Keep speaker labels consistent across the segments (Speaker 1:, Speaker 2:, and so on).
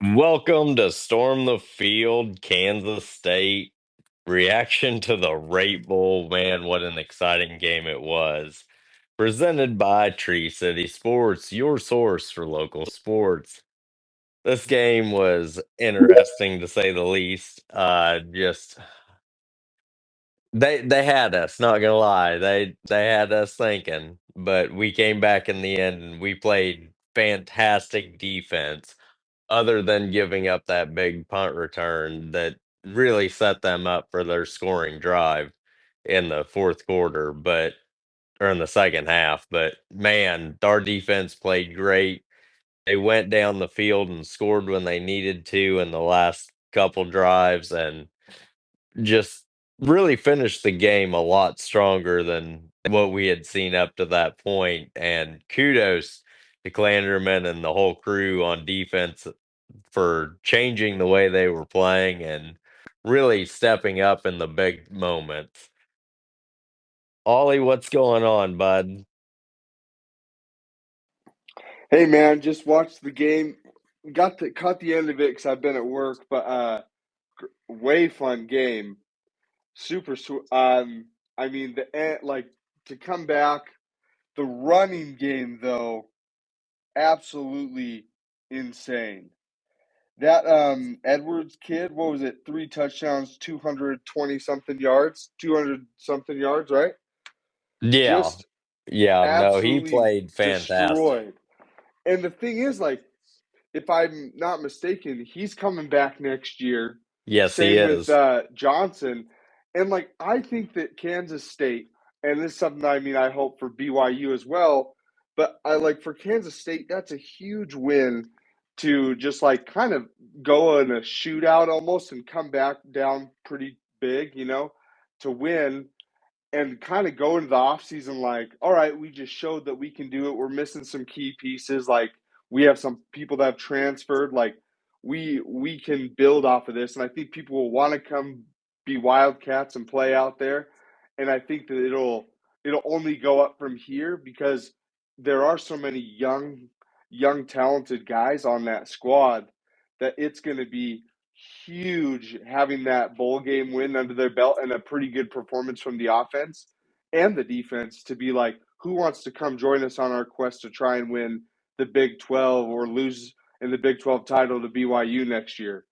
Speaker 1: Welcome to Storm the Field, Kansas State. Reaction to the Rate Bowl. Man, what an exciting game it was. Presented by Tree City Sports, your source for local sports. This game was interesting to say the least. Just they had us, not gonna lie. They had us thinking, but we came back in the end and we played fantastic defense other than giving up that big punt return that really set them up for their scoring drive in the fourth quarter, but or in the second half. But man, our defense played great. They went down the field and scored when they needed to in the last couple drives and just really finished the game a lot stronger than what we had seen up to that point. And kudos to Clanderman and the whole crew on defense for changing the way they were playing and really stepping up in the big moments. Ollie, what's going on, bud?
Speaker 2: Hey man, just watched the game. Caught the end of it because I've been at work, but way fun game. Super. I mean like to come back. The running game though, absolutely insane. That Edwards kid, what was it? 3 touchdowns, 220 something yards, 200 something yards, right?
Speaker 1: Yeah.
Speaker 2: Just
Speaker 1: Yeah, no, he
Speaker 2: absolutely
Speaker 1: played fantastic.
Speaker 2: destroyed. And the thing is, like, if I'm not mistaken, he's coming back next year.
Speaker 1: Yes, he
Speaker 2: Same with
Speaker 1: is.
Speaker 2: Johnson. And like I think that Kansas State, and this is something I mean I hope for BYU as well, but I like for Kansas State, that's a huge win to just like kind of go in a shootout almost and come back down pretty big, to win and kind of go into the offseason like, all right, we just showed that we can do it. We're missing some key pieces. Like we have some people that have transferred. Like we can build off of this. And I think people will want to come be Wildcats and play out there. And I think that it'll only go up from here because there are so many young talented guys on that squad that it's going to be huge having that bowl game win under their belt and a pretty good performance from the offense and the defense to be like, who wants to come join us on our quest to try and win the Big 12 or lose in the Big 12 title to BYU next year?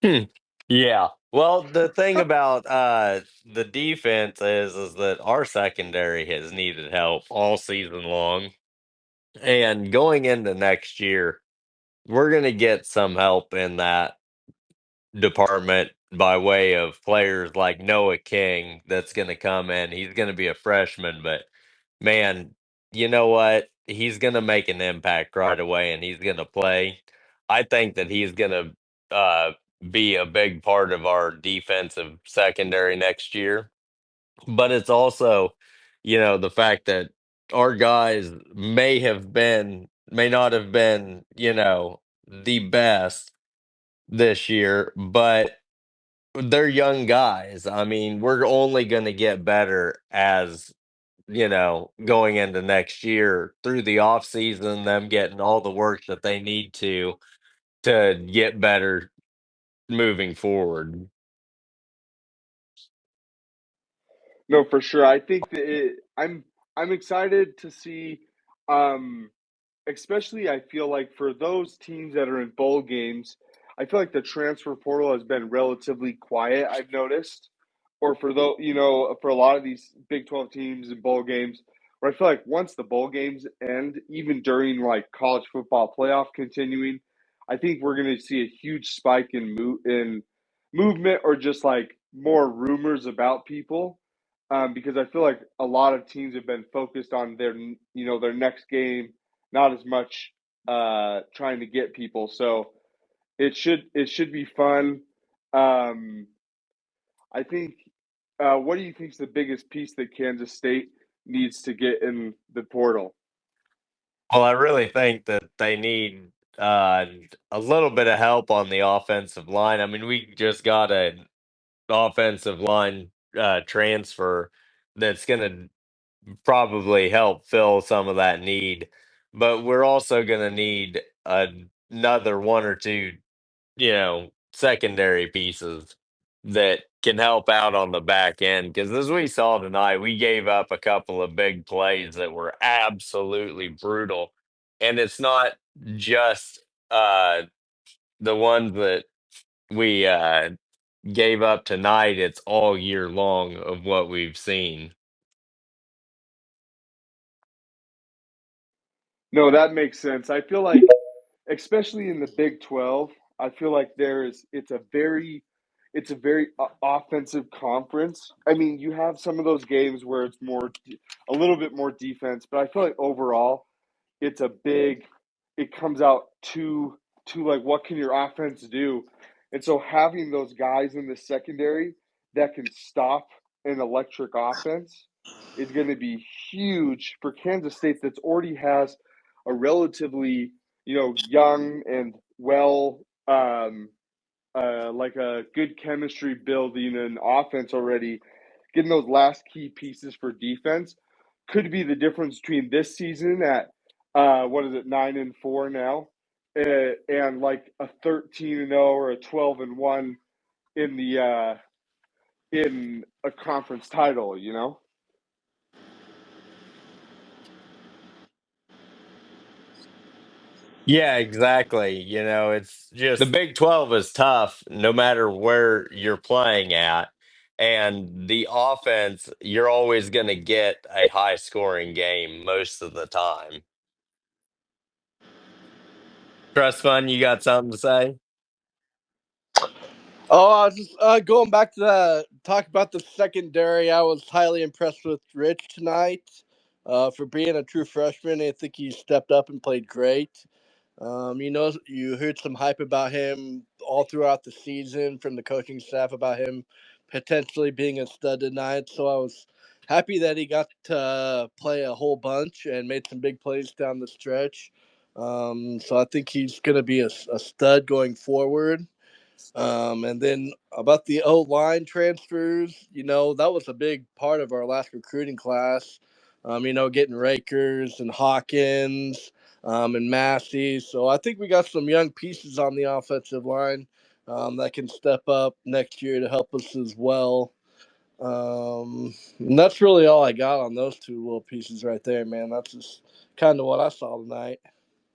Speaker 1: Hmm. Yeah. Well, the thing about the defense is that our secondary has needed help all season long. And going into next year, we're going to get some help in that department by way of players like Noah King that's going to come in. He's going to be a freshman, but man, you know what? He's going to make an impact right away and he's going to play. I think that he's going to be a big part of our defensive secondary next year. But it's also, the fact that our guys may not have been, the best this year, but they're young guys. I mean, we're only going to get better as, going into next year through the off season, them getting all the work that they need to get better moving forward.
Speaker 2: No, for sure. I think that I'm excited to see, um, especially I feel like for those teams that are in bowl games, I feel like the transfer portal has been relatively quiet. I've noticed, or for those for a lot of these Big 12 teams and bowl games, where I feel like once the bowl games end, even during like college football playoff continuing, I think we're going to see a huge spike in movement or just like more rumors about people because I feel like a lot of teams have been focused on their next game, not as much trying to get people. So it should be fun. Um, I think. What do you think is the biggest piece that Kansas State needs to get in the portal?
Speaker 1: Well, I really think that they need uh, a little bit of help on the offensive line. I mean, we just got an offensive line transfer that's going to probably help fill some of that need. But we're also going to need a another one or two, secondary pieces that can help out on the back end. Because as we saw tonight, we gave up a couple of big plays that were absolutely brutal. And it's not just uh, the ones that we gave up tonight, it's all year long of what we've seen.
Speaker 2: No, that makes sense. I feel like, especially in the Big 12, I feel like it's a very offensive conference. I mean, you have some of those games where it's a little bit more defense, but I feel like overall it's a big it comes out to like what can your offense do? And so having those guys in the secondary that can stop an electric offense is going to be huge for Kansas State that's already has a relatively, young and well like a good chemistry building an offense already. Getting those last key pieces for defense could be the difference between this season at what is it, 9-4 now, and like a 13-0 or a 12-1 in the in a conference title.
Speaker 1: Yeah, exactly. It's just the Big 12 is tough no matter where you're playing at. And the offense, you're always going to get a high scoring game most of the time. Trust Fund, you got something to say?
Speaker 3: Oh, I was just going back to talk about the secondary. I was highly impressed with Rich tonight for being a true freshman. I think he stepped up and played great. You heard some hype about him all throughout the season from the coaching staff about him potentially being a stud tonight. So I was happy that he got to play a whole bunch and made some big plays down the stretch. So I think he's going to be a stud going forward. And then about the O line transfers, that was a big part of our last recruiting class. Getting Rakers and Hawkins and Massey. So I think we got some young pieces on the offensive line that can step up next year to help us as well. And that's really all I got on those two little pieces right there, man. That's just kind of what I saw tonight.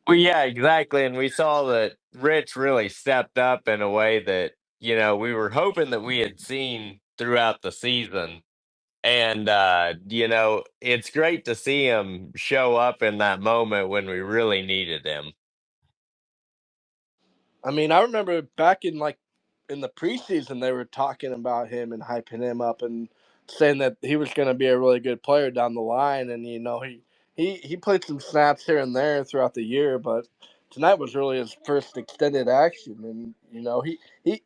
Speaker 1: Well, yeah, exactly. And we saw that Rich really stepped up in a way that, we were hoping that we had seen throughout the season. And, it's great to see him show up in that moment when we really needed him.
Speaker 3: I mean, I remember back in the preseason they were talking about him and hyping him up and saying that he was going to be a really good player down the line. And he played some snaps here and there throughout the year, but tonight was really his first extended action. And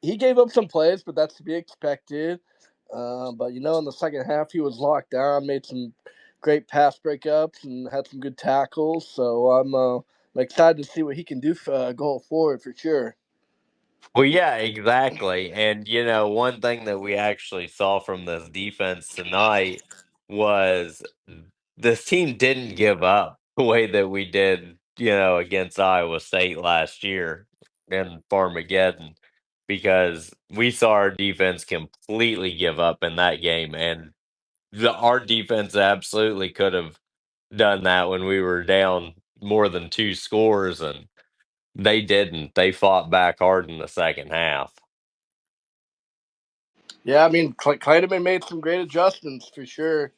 Speaker 3: he gave up some plays, but that's to be expected. But in the second half he was locked down, made some great pass breakups, and had some good tackles. So I'm excited to see what he can do going forward for sure.
Speaker 1: Well, yeah, exactly. And, one thing that we actually saw from this defense tonight was this team didn't give up the way that we did, against Iowa State last year in Farmageddon, because we saw our defense completely give up in that game. And our defense absolutely could have done that when we were down more than two scores. And they didn't. They fought back hard in the second half.
Speaker 3: Yeah, I mean, Kleiderman made some great adjustments for sure.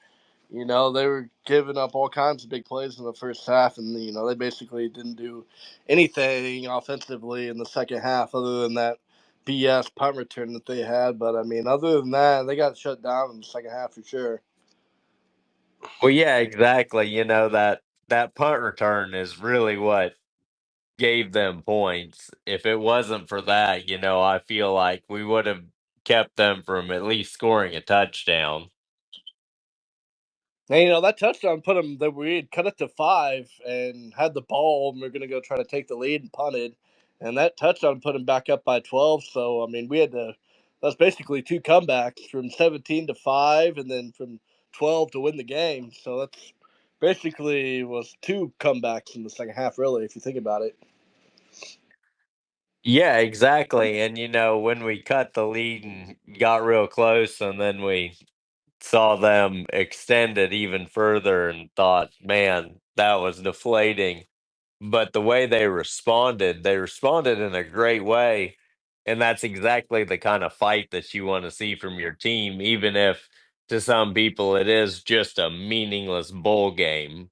Speaker 3: They were giving up all kinds of big plays in the first half, and they basically didn't do anything offensively in the second half other than that BS punt return that they had. But I mean, other than that, they got shut down in the second half for sure.
Speaker 1: Well, yeah, exactly. That punt return is really what gave them points. If it wasn't for that, I feel like we would have kept them from at least scoring a touchdown.
Speaker 3: And that touchdown put them that we had cut it to 5 and had the ball, and we are gonna go try to take the lead and punted, and that touchdown put them back up by 12. So I mean, we had to. That's basically two comebacks from 17 to 5, and then from 12 to win the game. So that's basically was two comebacks in the second half, really, if you think about it.
Speaker 1: Yeah, exactly. And when we cut the lead and got real close, and then we saw them extend it even further and thought, man, that was deflating. But the way they responded in a great way. And that's exactly the kind of fight that you want to see from your team, even if to some people it is just a meaningless bowl game.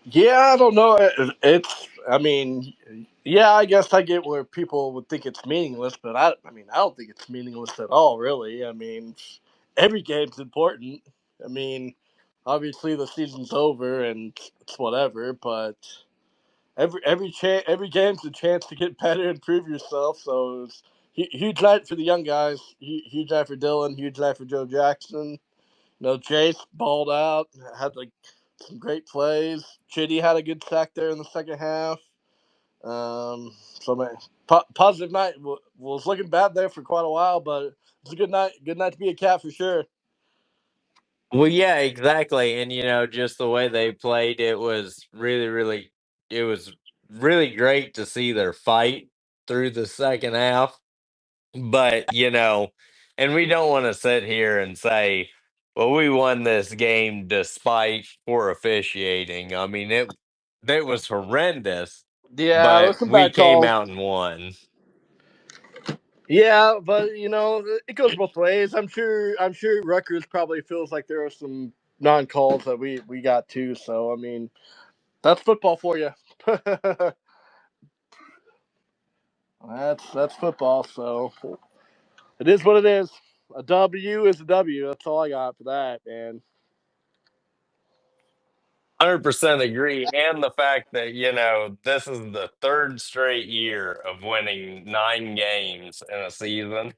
Speaker 3: Yeah, I don't know. It's. I mean, yeah, I guess I get where people would think it's meaningless, but I mean, I don't think it's meaningless at all. Really, I mean, every game's important. I mean, obviously the season's over and it's whatever, but every game's a chance to get better and prove yourself. So it's huge night for the young guys. Huge night for Dylan. Huge night for Joe Jackson. Chase balled out, had like some great plays. Chitty had a good sack there in the second half. So man, positive night. Was looking bad there for quite a while, but it's a good night. Good night to be a Cat for sure.
Speaker 1: Well, yeah, exactly. And just the way they played, it was really great to see their fight through the second half. But, and we don't want to sit here and say, well, we won this game despite poor officiating. I mean, it was horrendous,
Speaker 3: Yeah, there's
Speaker 1: but
Speaker 3: some
Speaker 1: we
Speaker 3: bad
Speaker 1: came
Speaker 3: calls.
Speaker 1: out and won.
Speaker 3: Yeah, but it goes both ways. I'm sure Rutgers probably feels like there are some non calls that we got too. So I mean, that's football for you. That's football. So it is what it is. A W is a W. That's all I got for that, man.
Speaker 1: 100% agree. And the fact that, this is the third straight year of winning 9 games in a season.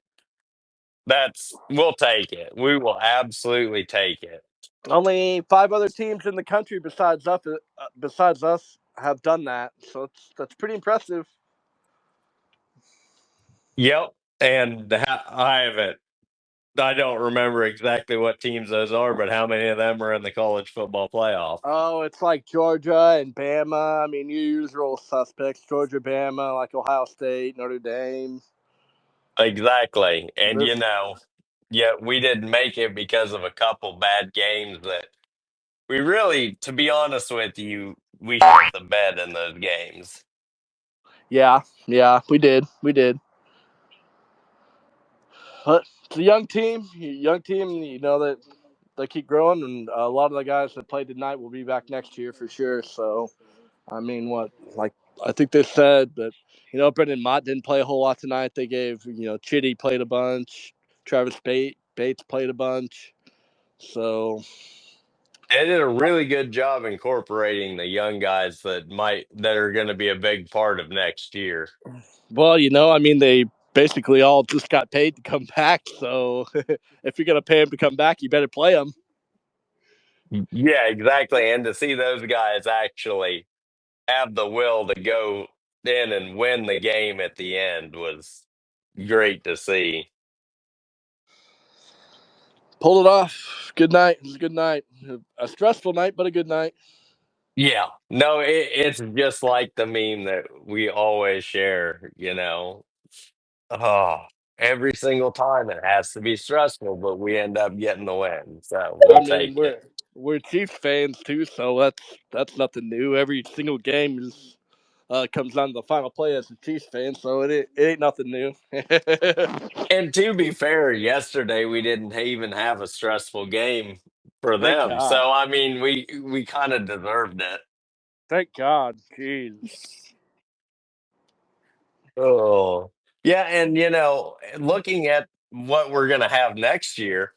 Speaker 1: We'll take it. We will absolutely take it.
Speaker 3: Only 5 other teams in the country besides us have done that. So that's pretty impressive.
Speaker 1: Yep. And I don't remember exactly what teams those are, but how many of them are in the college football playoff?
Speaker 3: Oh, it's like Georgia and Bama. I mean, your usual suspects: Georgia, Bama, like Ohio State, Notre Dame.
Speaker 1: Exactly. And,
Speaker 3: This,
Speaker 1: yeah, we didn't make it because of a couple bad games that we really, to be honest with you, we shit the bed in those games.
Speaker 3: yeah, we did. But it's a young team. Young team. You know that they keep growing, and a lot of the guys that played tonight will be back next year for sure. So, I mean, like I think they said that Brendan Mott didn't play a whole lot tonight. They gave Chitty played a bunch, Travis Bates played a bunch. So,
Speaker 1: They did a really good job incorporating the young guys that are going to be a big part of next year.
Speaker 3: well, I mean, they basically all just got paid to come back. So, if you're gonna pay them to come back, you better play them.
Speaker 1: Yeah, exactly. And to see those guys actually have the will to go in and win the game at the end was great to see.
Speaker 3: Pulled it off. Good night. It was a good night. A stressful night, but a good night.
Speaker 1: Yeah. No, it's just like the meme that we always share. Oh, every single time it has to be stressful, but we end up getting the win. So
Speaker 3: I
Speaker 1: we'll
Speaker 3: mean,
Speaker 1: take it.
Speaker 3: we're Chiefs fans too, so that's nothing new. Every single game is comes down to the final play as a Chiefs fan, so it ain't nothing new.
Speaker 1: And to be fair, yesterday we didn't even have a stressful game for
Speaker 3: Thank
Speaker 1: them.
Speaker 3: God.
Speaker 1: So I mean, we kind of deserved it.
Speaker 3: Thank God. Jeez.
Speaker 1: Oh. Yeah, and looking at what we're going to have next year,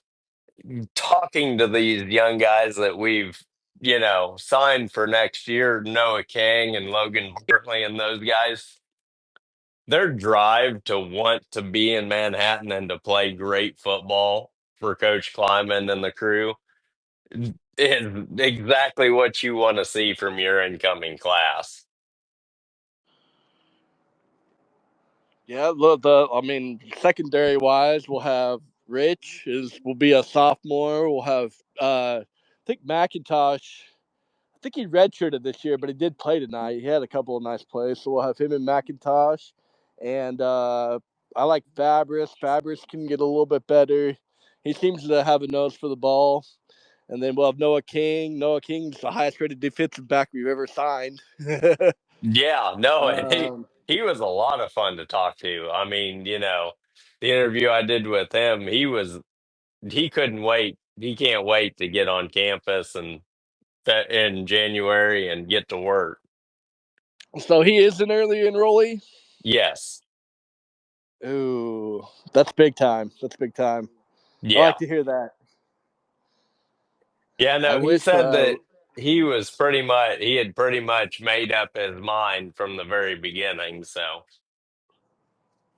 Speaker 1: talking to these young guys that we've signed for next year, Noah King and Logan Berkeley and those guys, their drive to want to be in Manhattan and to play great football for Coach Kleiman and the crew is exactly what you want to see from your incoming class.
Speaker 3: Yeah, look, I mean, secondary wise, we'll have Rich will be a sophomore. We'll have I think McIntosh. I think he redshirted this year, but he did play tonight. He had a couple of nice plays, so we'll have him and McIntosh. And I like Fabris. Fabris can get a little bit better. He seems to have a nose for the ball. And then we'll have Noah King. Noah King's the highest rated defensive back we've ever signed.
Speaker 1: Yeah, no, and he
Speaker 3: um,
Speaker 1: he was a lot of fun to talk to. I mean, the interview I did with him, he couldn't wait. He can't wait to get on campus and in January and get to work.
Speaker 3: so he is an early enrollee.
Speaker 1: Yes.
Speaker 3: Ooh, that's big time. That's big time. I
Speaker 1: Yeah.
Speaker 3: like to hear that.
Speaker 1: Yeah,
Speaker 3: I
Speaker 1: no, he
Speaker 3: wish.
Speaker 1: said that he had pretty much made up his mind from the very beginning. So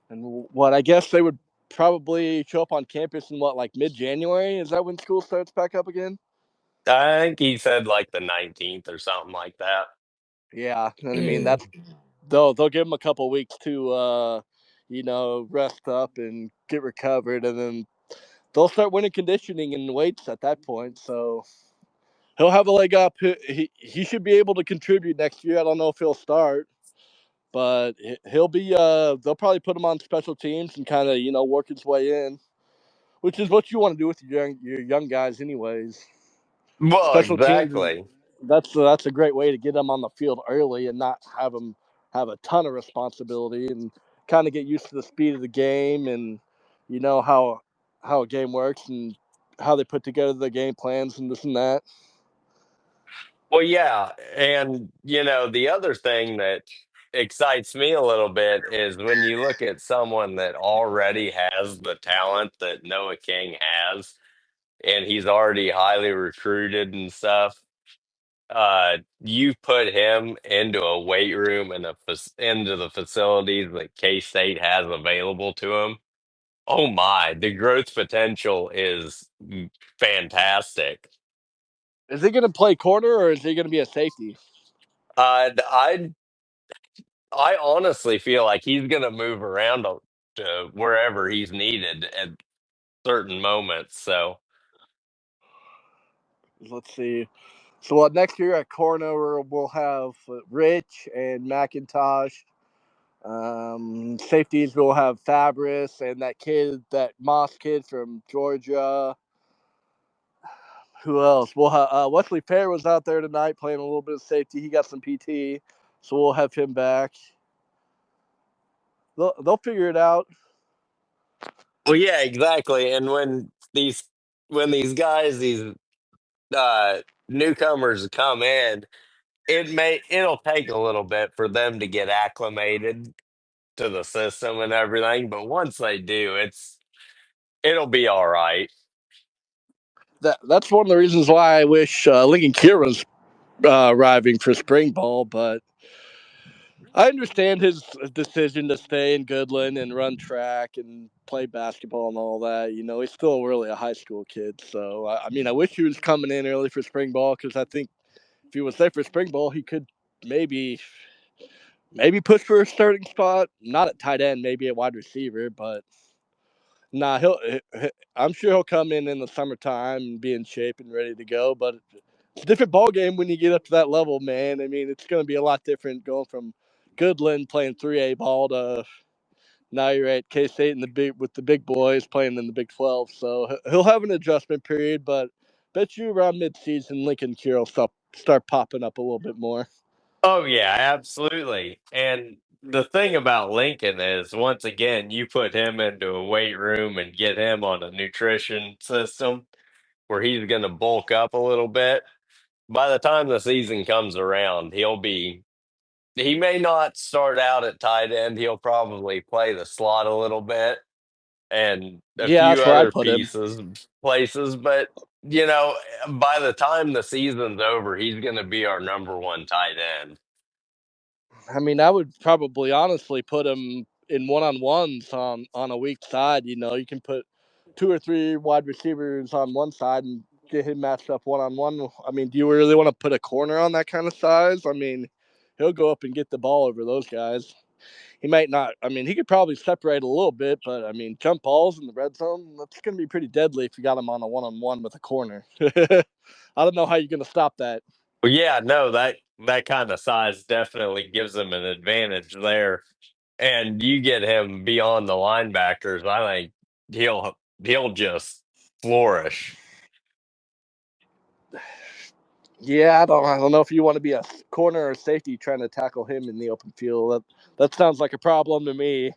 Speaker 3: And what I guess they would probably show up on campus in what, like mid-January? Is that when school starts back up again?
Speaker 1: I think he said like the 19th or something like that.
Speaker 3: Yeah, and I mean that's they'll give them a couple weeks to rest up and get recovered, and then they'll start winning conditioning and weights at that point. So he'll have a leg up. He should be able to contribute next year. I don't know if he'll start, but he'll be. They'll probably put him on special teams and kind of work his way in, which is what you want to do with your young guys, anyways.
Speaker 1: Well,
Speaker 3: Special teams is
Speaker 1: exactly.
Speaker 3: that's a great way to get them on the field early and not have them have a ton of responsibility and kind of get used to the speed of the game and how a game works and how they put together the game plans and this and that.
Speaker 1: Well, yeah, and the other thing that excites me a little bit is when you look at someone that already has the talent that Noah King has, and he's already highly recruited and stuff. You put him into a weight room and into the facilities that K State has available to him. Oh my, the growth potential is fantastic.
Speaker 3: Is he going to play corner or is he going to be a safety?
Speaker 1: I honestly feel like he's going to move around to wherever he's needed at certain moments. So,
Speaker 3: Let's see. So what next year at corner we'll have Rich and McIntosh. Safeties we'll have Fabris and that Moss kid from Georgia. Who else? We'll have Wesley Fair was out there tonight playing a little bit of safety. He got some PT, so we'll have him back. They'll figure it out.
Speaker 1: well, yeah, exactly. And when these guys, these newcomers come in, it'll take a little bit for them to get acclimated to the system and everything. But once they do, it'll be all right.
Speaker 3: That's one of the reasons why I wish Lincoln Kieran's arriving for spring ball, but I understand his decision to stay in Goodland and run track and play basketball and all that. He's still really a high school kid. So, I mean, I wish he was coming in early for spring ball because I think if he was there for spring ball, he could maybe push for a starting spot. Not at tight end, maybe at wide receiver, but nah, I'm sure he'll come in the summertime and be in shape and ready to go. But it's a different ball game when you get up to that level, man. I mean, it's going to be a lot different going from Goodland playing 3A ball to now you're at K State in the big with the big boys playing in the Big 12. So he'll have an adjustment period, but bet you around midseason Lincoln Kira will start popping up a little bit more.
Speaker 1: Oh yeah, absolutely. And the thing about Lincoln is, once again, you put him into a weight room and get him on a nutrition system where he's going to bulk up a little bit. By the time the season comes around, he may not start out at tight end. He'll probably play the slot a little bit and a
Speaker 3: Yeah,
Speaker 1: few
Speaker 3: that's where I'd
Speaker 1: other
Speaker 3: put him.
Speaker 1: places. But, you know, by the time the season's over, he's going to be our number one tight end.
Speaker 3: I mean, I would probably honestly put him in one-on-ones on a weak side. You can put two or three wide receivers on one side and get him matched up one-on-one. I mean, do you really want to put a corner on that kind of size? I mean, he'll go up and get the ball over those guys. He might not. I mean, he could probably separate a little bit, but I mean, jump balls in the red zone, that's going to be pretty deadly if you got him on a one-on-one with a corner. I don't know how you're going to stop that.
Speaker 1: Well, yeah, no, that kind of size definitely gives him an advantage there. And you get him beyond the linebackers, I think he'll just flourish.
Speaker 3: Yeah, I don't know if you want to be a corner or safety trying to tackle him in the open field. That sounds like a problem to me.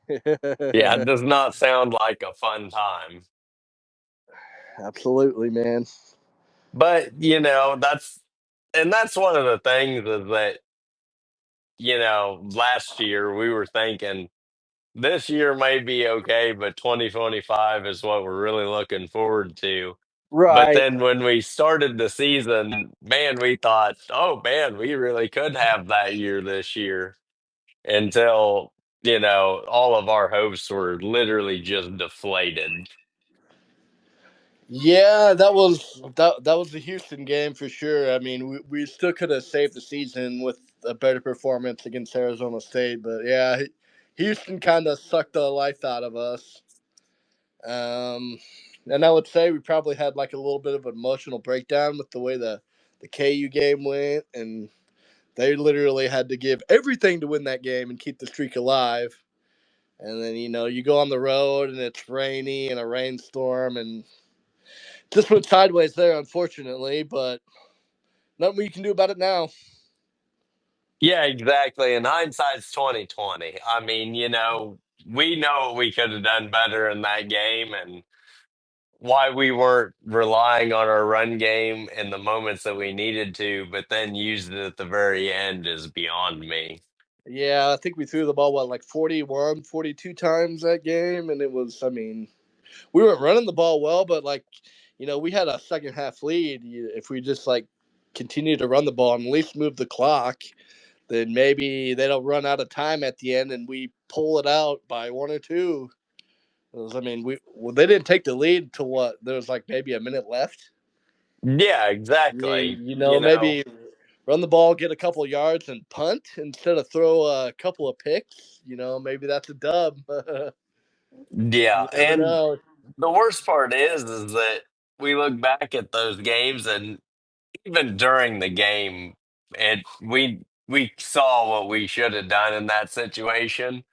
Speaker 1: Yeah, it does not sound like a fun time.
Speaker 3: Absolutely, man.
Speaker 1: But, that's one of the things is that, last year we were thinking this year may be okay, but 2025 is what we're really looking forward to. But
Speaker 3: Right.
Speaker 1: then when we started the season, man, we thought, oh man, we really could have that year this year until, all of our hopes were literally just deflated.
Speaker 3: Yeah, that was the Houston game for sure. I mean, we still could have saved the season with a better performance against Arizona State, but yeah, Houston kind of sucked the life out of us. And I would say we probably had like a little bit of an emotional breakdown with the way the KU game went, and they literally had to give everything to win that game and keep the streak alive. And then you go on the road and it's rainy and a rainstorm, and just went sideways there, unfortunately. But nothing we can do about it now.
Speaker 1: Yeah, exactly. And hindsight's 2020. I mean, we know we could have done better in that game, and why we weren't relying on our run game in the moments that we needed to, but then used it at the very end is beyond me.
Speaker 3: Yeah, I think we threw the ball like 41, 42 times that game, and it was. I mean, we weren't running the ball well, but we had a second half lead. If we just continue to run the ball and at least move the clock, then maybe they don't run out of time at the end and we pull it out by one or two. 'Cause, I mean, they didn't take the lead till what? There was maybe a minute left.
Speaker 1: Yeah,
Speaker 3: I mean,
Speaker 1: exactly.
Speaker 3: maybe run the ball, get a couple of yards, and punt instead of throw a couple of picks. Maybe that's a dub.
Speaker 1: Yeah,
Speaker 3: You never
Speaker 1: and
Speaker 3: know.
Speaker 1: the worst part is that we look back at those games, and even during the game, we saw what we should have done in that situation.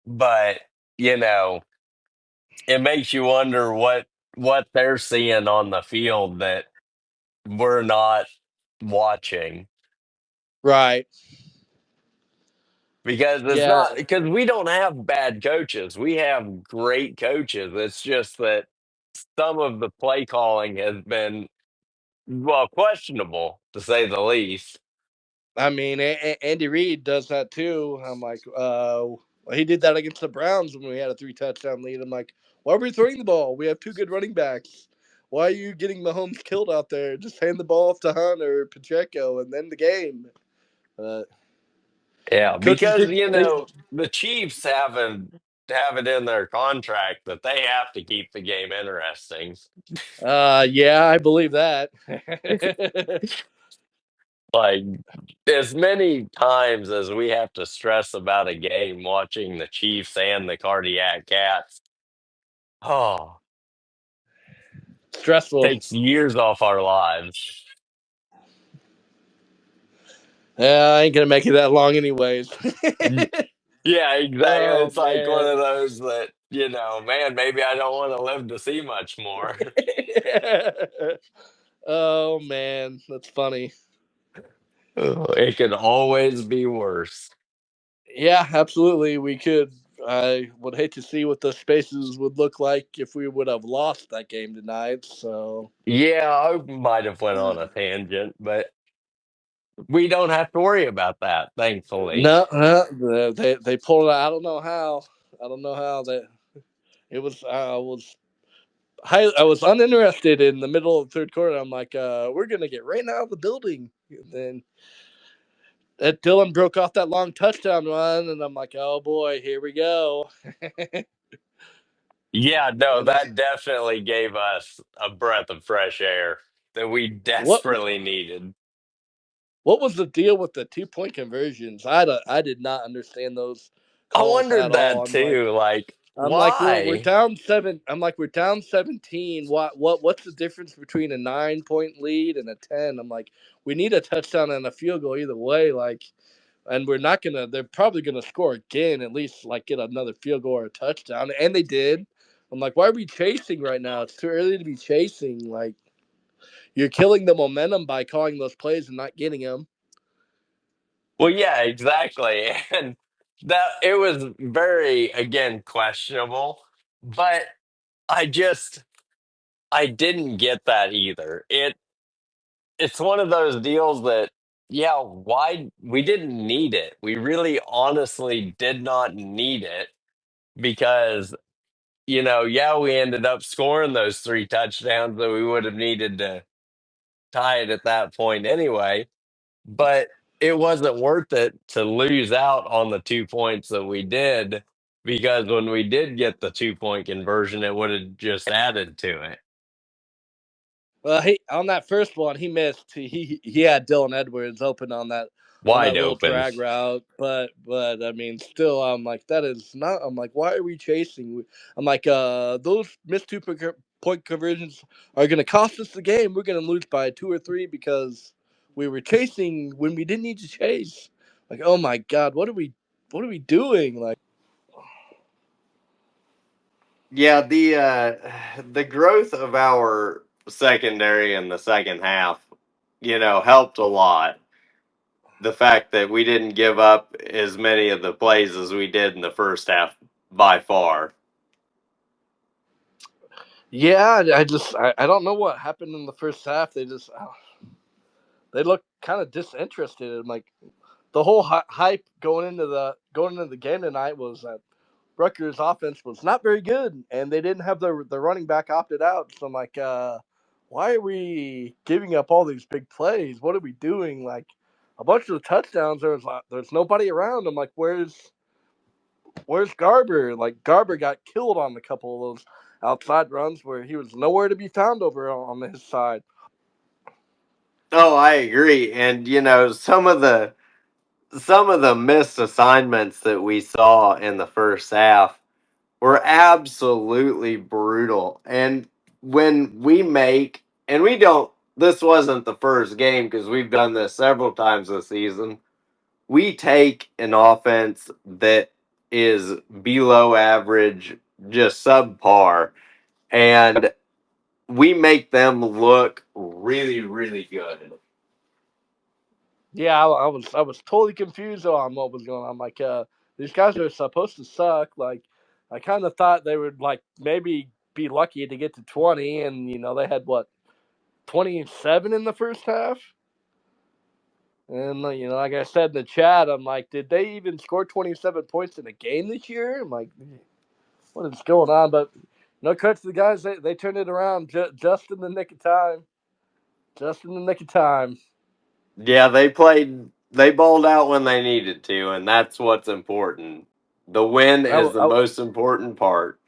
Speaker 1: But you know, it makes you wonder what they're seeing on the field that we're not watching,
Speaker 3: Right.
Speaker 1: because it's
Speaker 3: Yeah.
Speaker 1: not because we don't have bad coaches. We have great coaches. It's just that some of the play calling has been, well, questionable to say the least.
Speaker 3: I mean, Andy Reid does that too. I'm like, he did that against the Browns when we had a 3 touchdown lead. I'm like, why are we throwing the ball? We have two good running backs. Why are you getting Mahomes killed out there? Just hand the ball off to Hunt or Pacheco and then the game. Uh,
Speaker 1: Yeah,
Speaker 3: coaches
Speaker 1: because
Speaker 3: did they?
Speaker 1: the Chiefs have it in their contract that they have to keep the game interesting.
Speaker 3: Yeah, I believe that.
Speaker 1: Like, as many times as we have to stress about a game watching the Chiefs and the Cardiac Cats, oh,
Speaker 3: Stressful.
Speaker 1: takes years off our lives.
Speaker 3: Yeah, I ain't gonna make it that long, anyways.
Speaker 1: Yeah, exactly.
Speaker 3: Oh
Speaker 1: It's like one
Speaker 3: man.
Speaker 1: of those that, man, maybe I don't want to live to see much more.
Speaker 3: Oh man, that's funny.
Speaker 1: It could always be worse.
Speaker 3: Yeah, absolutely. We could. I would hate to see what the spaces would look like if we would have lost that game tonight. So
Speaker 1: Yeah, I might have went on a tangent, but we don't have to worry about that, thankfully.
Speaker 3: no, they pulled it out. I don't know how. I don't know how that it was. I was uninterested in the middle of the third quarter. I'm like, we're gonna get right out of the building. And then that Dylan broke off that long touchdown run, and I'm like, oh boy, here we go.
Speaker 1: Yeah, no,
Speaker 3: And
Speaker 1: that definitely gave us a breath of fresh air that we
Speaker 3: what
Speaker 1: desperately needed.
Speaker 3: what was the deal with the 2 point conversions? I did not understand those
Speaker 1: I
Speaker 3: calls at
Speaker 1: wondered
Speaker 3: all.
Speaker 1: that
Speaker 3: I'm like,
Speaker 1: too. Like,
Speaker 3: I'm like we're
Speaker 1: Why?
Speaker 3: down seven. I'm like we're down 17. What's the difference between a 9 point lead and a 10? I'm like we need a touchdown and a field goal either way. Like, and we're not gonna. They're probably gonna score again. At least like get another field goal or a touchdown, and they did. I'm like, why are we chasing right now? It's too early to be chasing. Like, you're killing the momentum by calling those plays and not getting them.
Speaker 1: Well, yeah, exactly. And that it was very, again, questionable. But I just I didn't get that either. It's one of those deals that, yeah, why we didn't need it. We really honestly did not need it because, yeah, we ended up scoring those three touchdowns that we would have needed to tie it at that point anyway. But it wasn't worth it to lose out on the 2 points that we did because when we did get the 2 point conversion, it would have just added to it.
Speaker 3: Well, he on that first one he missed. He had Dylan Edwards open on that
Speaker 1: Wide
Speaker 3: little
Speaker 1: open.
Speaker 3: drag route, but I mean, still, I'm like that is not. I'm like, why are we chasing? I'm like, those missed point conversions are going to cost us the game. We're going to lose by 2 or 3 because we were chasing when we didn't need to chase. Like, oh my god, what are we doing? Like,
Speaker 1: Yeah, the growth of our secondary in the second half, helped a lot. The fact that we didn't give up as many of the plays as we did in the first half by far.
Speaker 3: yeah, I don't know what happened in the first half. They looked kind of disinterested. I'm like, the whole hype going into the game tonight was that Rutgers offense was not very good, and they didn't have the running back opted out. So I'm like, why are we giving up all these big plays? What are we doing? Like, a bunch of the touchdowns, there's nobody around. I'm like, where's Garber? Like, Garber got killed on a couple of those outside runs where he was nowhere to be found over on his side.
Speaker 1: Oh, I agree. And some of the missed assignments that we saw in the first half were absolutely brutal. And when we make, and we don't, this wasn't the first game because we've done this several times this season. We take an offense that is below average, just subpar, and we make them look really, really good.
Speaker 3: Yeah, I was totally confused on what was going on. I'm like, these guys are supposed to suck. Like, I kind of thought they would like maybe be lucky to get to 20, and they had what 27 in the first half. And like I said in the chat, I'm like, did they even score 27 points in a game this year? I'm like, what is going on? But no credit to the guys. They turned it around just in the nick of time. Just in the nick of time.
Speaker 1: Yeah, they balled out when they needed to, and that's what's important. The win
Speaker 3: I,
Speaker 1: is the
Speaker 3: I,
Speaker 1: most important part.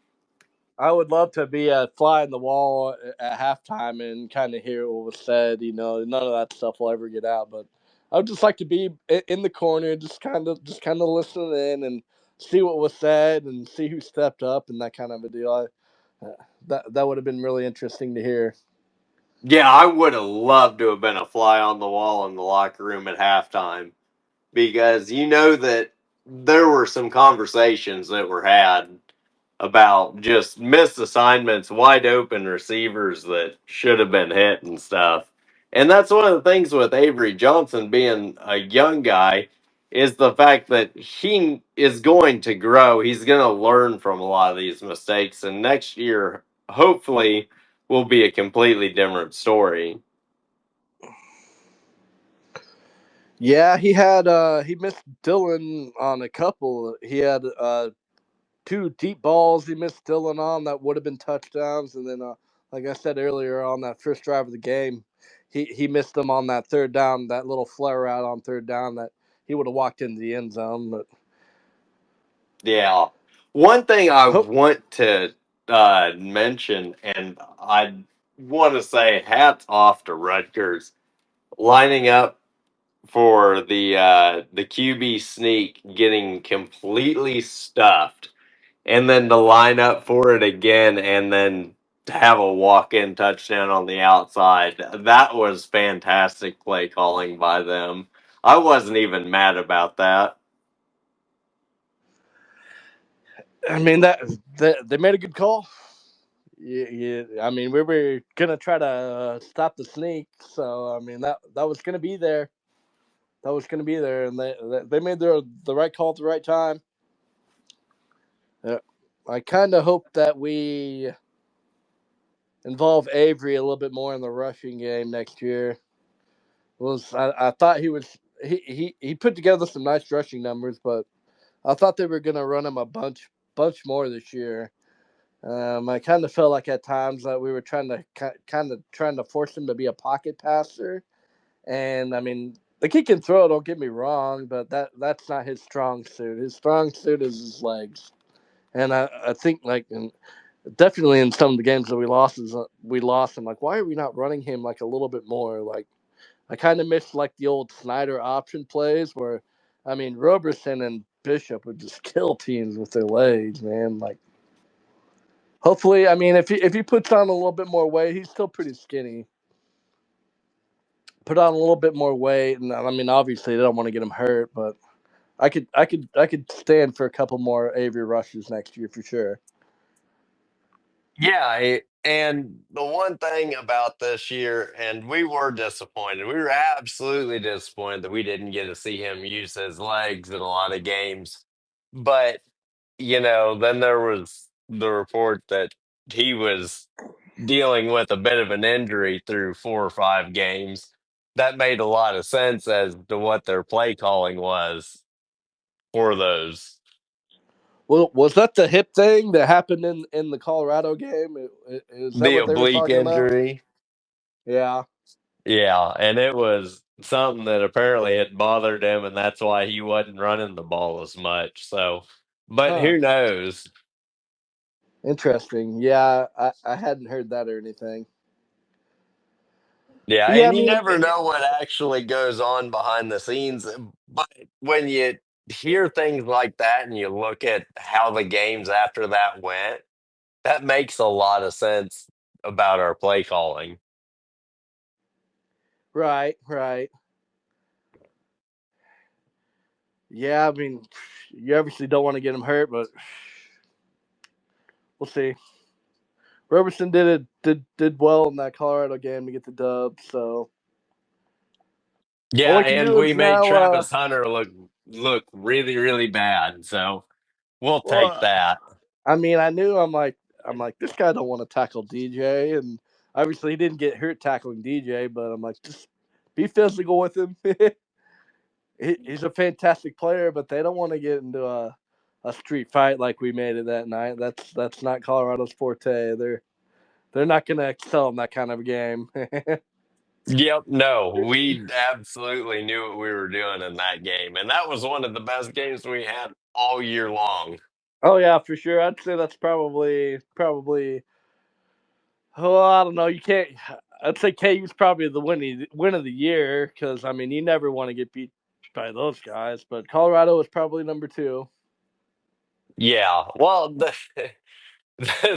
Speaker 3: I would love to be a fly in the wall at halftime and kind of hear what was said. None of that stuff will ever get out, but I would just like to be in the corner, just kind of listening in and see what was said and see who stepped up and that kind of a deal. That would have been really interesting to hear.
Speaker 1: Yeah, I would have loved to have been a fly on the wall in the locker room at halftime because you know that there were some conversations that were had about just missed assignments, wide open receivers that should have been hit and stuff. And that's one of the things with Avery Johnson being a young guy is the fact that he is going to grow. He's going to learn from a lot of these mistakes, and next year, hopefully, will be a completely different story.
Speaker 3: Yeah, he missed Dylan on a couple. He had two deep balls he missed Dylan on that would have been touchdowns, and then like I said earlier, on that first drive of the game, he missed them on that third down, that little flare out on third down that he would have walked into the end zone. But
Speaker 1: Yeah. One thing I
Speaker 3: hope
Speaker 1: want to mention, and I want to say hats off to Rutgers lining up for the QB sneak getting completely stuffed and then to line up for it again and then to have a walk-in touchdown on the outside. That was fantastic play calling by them. I wasn't even mad about that.
Speaker 3: I mean they made a good call. Yeah, I mean we were gonna try to stop the sneak, so I mean that was gonna be there. That was gonna be there, and they made the right call at the right time. I kind of hope that we involve Avery a little bit more in the rushing game next year. I thought he put together some nice rushing numbers, but I thought they were gonna run him a bunch more this year. I kind of felt like at times that we were trying to force him to be a pocket passer, and I mean the kid can throw. Don't get me wrong, but that's not his strong suit. His strong suit is his legs, and I think definitely in some of the games that we lost. I'm like, why are we not running him like a little bit more? Like I kind of miss like the old Snyder option plays where, I mean, Roberson and Bishop would just kill teams with their legs, man. Like hopefully, I mean, if he puts on a little bit more weight, he's still pretty skinny. Put on a little bit more weight, and I mean, obviously they don't want to get him hurt, but I could stand for a couple more Avery rushes next year for sure.
Speaker 1: Yeah, and the one thing about this year, and we were disappointed. We were absolutely disappointed that we didn't get to see him use his legs in a lot of games. But, then there was the report that he was dealing with a bit of an injury through 4 or 5 games. That made a lot of sense as to what their play calling was for those.
Speaker 3: Well, was that the hip thing that happened in the Colorado game? Is that
Speaker 1: The
Speaker 3: what they were
Speaker 1: oblique
Speaker 3: talking about?
Speaker 1: injury.
Speaker 3: Yeah.
Speaker 1: Yeah, and it was something that apparently had bothered him, and that's why he wasn't running the ball as much. So, but
Speaker 3: Huh.
Speaker 1: who knows?
Speaker 3: Interesting. Yeah, I hadn't heard that or anything.
Speaker 1: Yeah,
Speaker 3: But yeah, I
Speaker 1: and you
Speaker 3: mean,
Speaker 1: never know what actually goes on behind the scenes. But when you hear things like that and you look at how the games after that went, that makes a lot of sense about our play calling.
Speaker 3: right, right. Yeah, I mean, you obviously don't want to get him hurt, but we'll see. Roberson did well in that Colorado game to get the dub. So all
Speaker 1: Yeah,
Speaker 3: we can
Speaker 1: and
Speaker 3: do
Speaker 1: we
Speaker 3: is
Speaker 1: made
Speaker 3: now.
Speaker 1: Travis Hunter look really, really bad. So we'll take
Speaker 3: Well,
Speaker 1: that.
Speaker 3: I mean, I'm like this guy don't want to tackle DJ, and obviously he didn't get hurt tackling DJ, but I'm like just be physical with him. He's a fantastic player, but they don't want to get into a street fight like we made it that night. That's not Colorado's forte. They're not going to excel in that kind of a game.
Speaker 1: Yep, no, we absolutely knew what we were doing in that game, and that was one of the best games we had all year long.
Speaker 3: Oh yeah, for sure. I'd say that's probably. Oh, I don't know. You can't. I'd say KU's probably the win of the year because I mean you never want to get beat by those guys, but Colorado is probably number two.
Speaker 1: Yeah, well, the